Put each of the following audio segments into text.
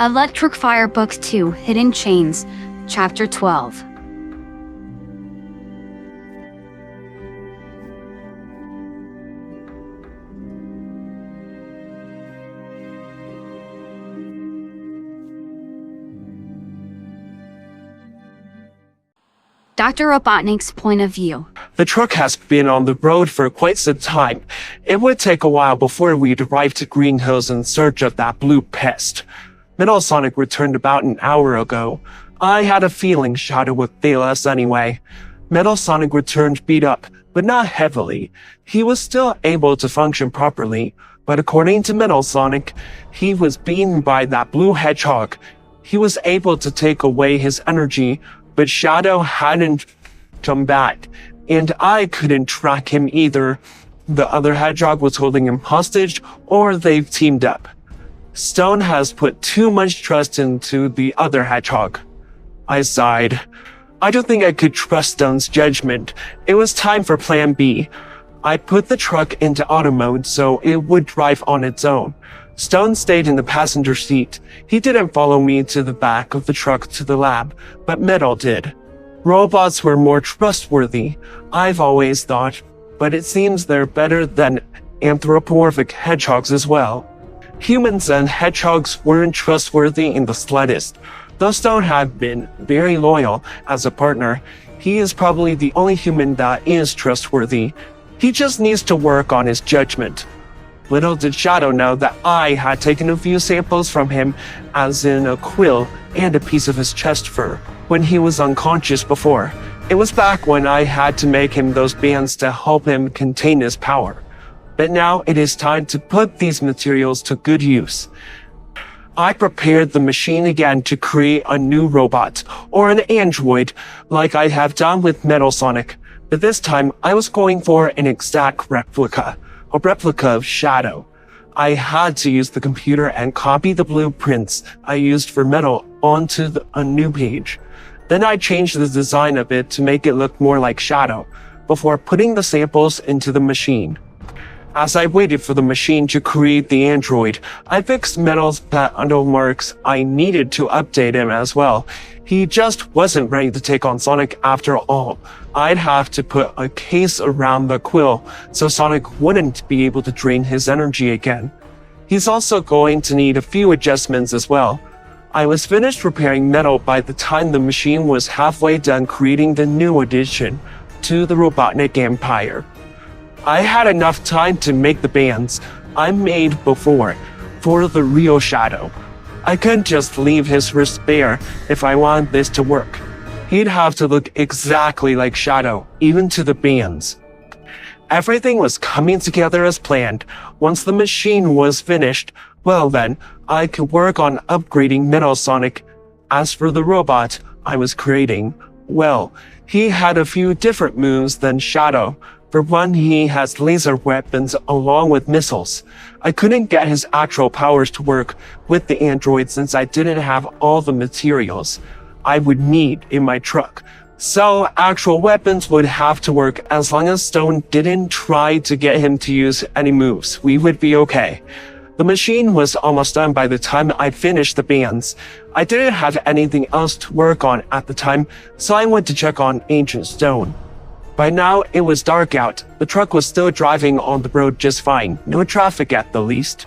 Electric Fire Book 2, Hidden Chains, Chapter 12. Dr. Robotnik's point of view. The truck has been on the road for quite some time. It would take a while before we'd arrive to Green Hills in search of that blue pest. Metal Sonic returned about an hour ago. I had a feeling Shadow would fail us anyway. Metal Sonic returned beat up, but not heavily. He was still able to function properly, but according to Metal Sonic, he was beaten by that blue hedgehog. He was able to take away his energy, but Shadow hadn't come back, and I couldn't track him either. The other hedgehog was holding him hostage, or they've teamed up. Stone has put too much trust into the other hedgehog. I sighed. I don't think I could trust Stone's judgment. It was time for Plan B. I put the truck into auto mode so it would drive on its own. Stone stayed in the passenger seat. He didn't follow me to the back of the truck to the lab, but Metal did. Robots were more trustworthy, I've always thought, but it seems they're better than anthropomorphic hedgehogs as well. Humans and hedgehogs weren't trustworthy in the slightest. Though Stone had been very loyal as a partner, he is probably the only human that is trustworthy. He just needs to work on his judgment. Little did Shadow know that I had taken a few samples from him, as in a quill and a piece of his chest fur, when he was unconscious before. It was back when I had to make him those bands to help him contain his power. But now it is time to put these materials to good use. I prepared the machine again to create a new robot, or an android, like I have done with Metal Sonic. But this time, I was going for an exact replica. A replica of Shadow. I had to use the computer and copy the blueprints I used for Metal onto a new page. Then I changed the design of it to make it look more like Shadow, before putting the samples into the machine. As I waited for the machine to create the android, I fixed Metal's patent marks. I needed to update him as well. He just wasn't ready to take on Sonic after all. I'd have to put a case around the quill so Sonic wouldn't be able to drain his energy again. He's also going to need a few adjustments as well. I was finished repairing Metal by the time the machine was halfway done creating the new addition to the Robotnik Empire. I had enough time to make the bands I made before for the real Shadow. I couldn't just leave his wrist bare if I wanted this to work. He'd have to look exactly like Shadow, even to the bands. Everything was coming together as planned. Once the machine was finished, well then, I could work on upgrading Metal Sonic. As for the robot I was creating, well, he had a few different moves than Shadow. For one, he has laser weapons along with missiles. I couldn't get his actual powers to work with the android since I didn't have all the materials I would need in my truck. So actual weapons would have to work as long as Stone didn't try to get him to use any moves. We would be okay. The machine was almost done by the time I finished the bands. I didn't have anything else to work on at the time, so I went to check on Ancient Stone. By now, it was dark out. The truck was still driving on the road just fine. No traffic at the least.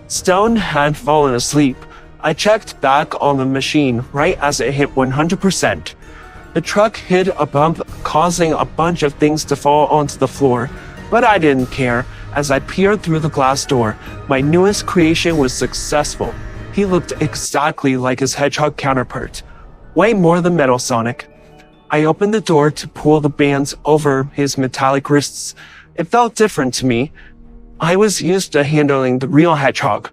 Stone had fallen asleep. I checked back on the machine right as it hit 100%. The truck hit a bump, causing a bunch of things to fall onto the floor. But I didn't care. As I peered through the glass door, my newest creation was successful. He looked exactly like his hedgehog counterpart. Way more than Metal Sonic. I opened the door to pull the bands over his metallic wrists. It felt different to me. I was used to handling the real hedgehog,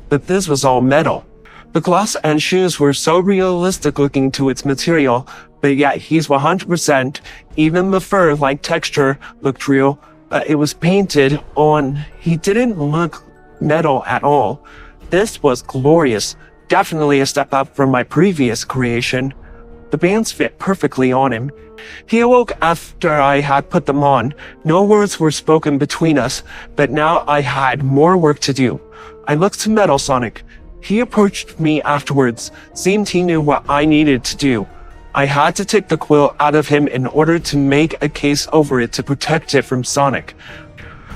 but this was all metal. The gloss and shoes were so realistic looking to its material, but yet he's 100%. Even the fur-like texture looked real, but it was painted on. He didn't look metal at all. This was glorious. Definitely a step up from my previous creation. The bands fit perfectly on him. He awoke after I had put them on. No words were spoken between us, but now I had more work to do. I looked to Metal Sonic. He approached me afterwards, seemed he knew what I needed to do. I had to take the quill out of him in order to make a case over it to protect it from Sonic.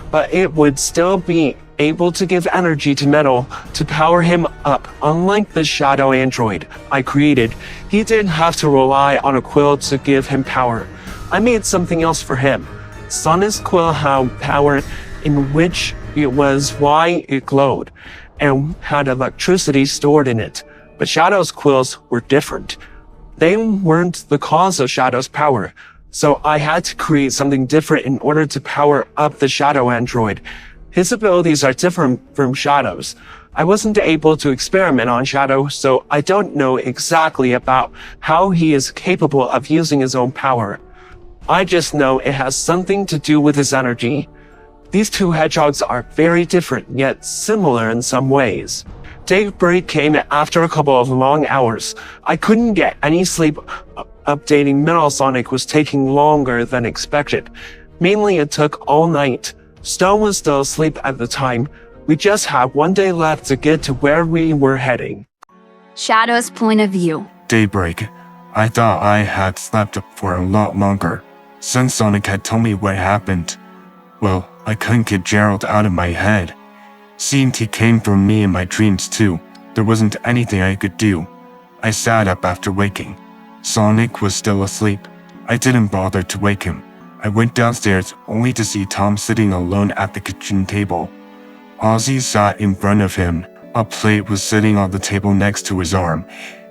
But it would still be able to give energy to Metal to power him up. Unlike the Shadow android I created, he didn't have to rely on a quill to give him power. I made something else for him. Sonic's quill had power in which it was why it glowed and had electricity stored in it. But Shadow's quills were different. They weren't the cause of Shadow's power, so I had to create something different in order to power up the Shadow android. His abilities are different from Shadow's. I wasn't able to experiment on Shadow, so I don't know exactly about how he is capable of using his own power. I just know it has something to do with his energy. These two hedgehogs are very different, yet similar in some ways. Daybreak came after a couple of long hours. I couldn't get any sleep. Updating Metal Sonic was taking longer than expected. Mainly it took all night. Stone was still asleep at the time. We just had one day left to get to where we were heading. Shadow's point of view. Daybreak. I thought I had slept for a lot longer, since Sonic had told me what happened. Well, I couldn't get Gerald out of my head. Seemed he came from me in my dreams too. There wasn't anything I could do. I sat up after waking. Sonic was still asleep. I didn't bother to wake him. I went downstairs only to see Tom sitting alone at the kitchen table. Ozzy sat in front of him. A plate was sitting on the table next to his arm,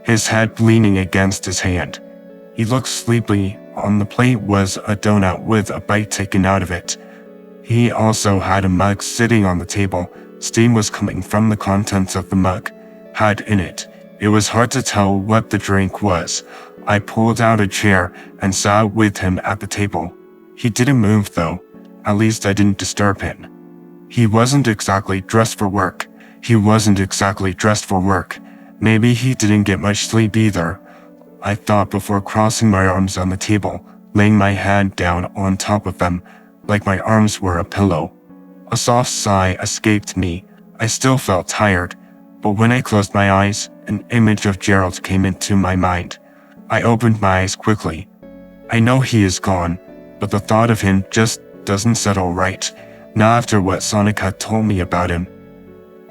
his head leaning against his hand. He looked sleepy. On the plate was a donut with a bite taken out of it. He also had a mug sitting on the table. Steam was coming from the contents of the mug had in it. It was hard to tell what the drink was. I pulled out a chair and sat with him at the table. He didn't move though. At least I didn't disturb him. He wasn't exactly dressed for work. Maybe he didn't get much sleep either. I thought before crossing my arms on the table, laying my head down on top of them, like my arms were a pillow. A soft sigh escaped me. I still felt tired, but when I closed my eyes, an image of Gerald came into my mind. I opened my eyes quickly. I know he is gone, but the thought of him just doesn't settle right, not after what Sonic had told me about him.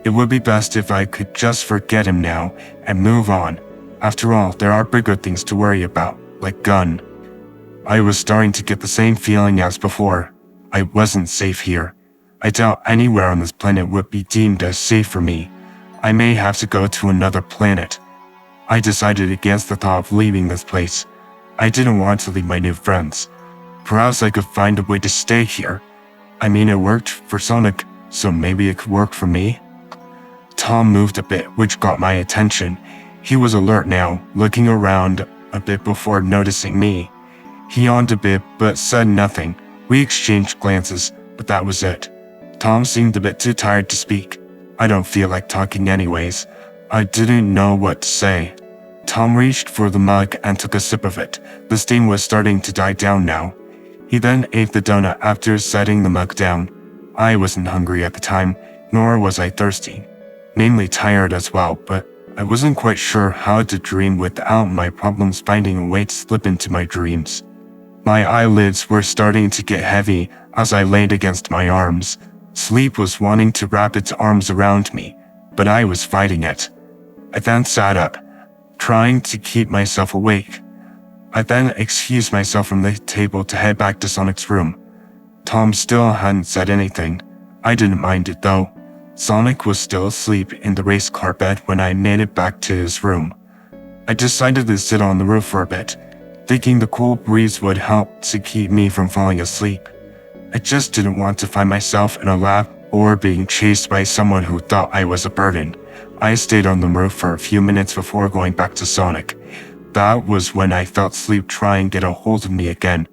It would be best if I could just forget him now and move on. After all, there are bigger things to worry about, like Gun. I was starting to get the same feeling as before. I wasn't safe here. I doubt anywhere on this planet would be deemed as safe for me. I may have to go to another planet. I decided against the thought of leaving this place. I didn't want to leave my new friends. Perhaps I could find a way to stay here. I mean, it worked for Sonic, so maybe it could work for me. Tom moved a bit, which got my attention. He was alert now, looking around a bit before noticing me. He yawned a bit, but said nothing. We exchanged glances, but that was it. Tom seemed a bit too tired to speak. I don't feel like talking anyways. I didn't know what to say. Tom reached for the mug and took a sip of it. The steam was starting to die down now. He then ate the donut after setting the mug down. I wasn't hungry at the time, nor was I thirsty. Mainly tired as well, but I wasn't quite sure how to dream without my problems finding a way to slip into my dreams. My eyelids were starting to get heavy as I laid against my arms. Sleep was wanting to wrap its arms around me, but I was fighting it. I then sat up, trying to keep myself awake. I then excused myself from the table to head back to Sonic's room. Tom still hadn't said anything. I didn't mind it though. Sonic was still asleep in the race car bed when I made it back to his room. I decided to sit on the roof for a bit, thinking the cool breeze would help to keep me from falling asleep. I just didn't want to find myself in a lab or being chased by someone who thought I was a burden. I stayed on the roof for a few minutes before going back to Sonic. That was when I felt sleep try and get a hold of me again.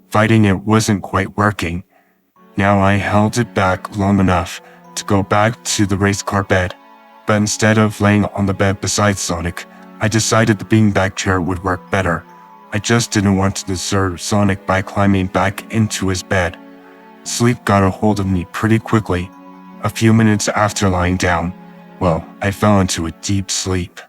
Fighting it wasn't quite working. Now I held it back long enough to go back to the race car bed, but instead of laying on the bed beside Sonic, I decided the beanbag chair would work better. I just didn't want to disturb Sonic by climbing back into his bed. Sleep got a hold of me pretty quickly. A few minutes after lying down, Well, I fell into a deep sleep.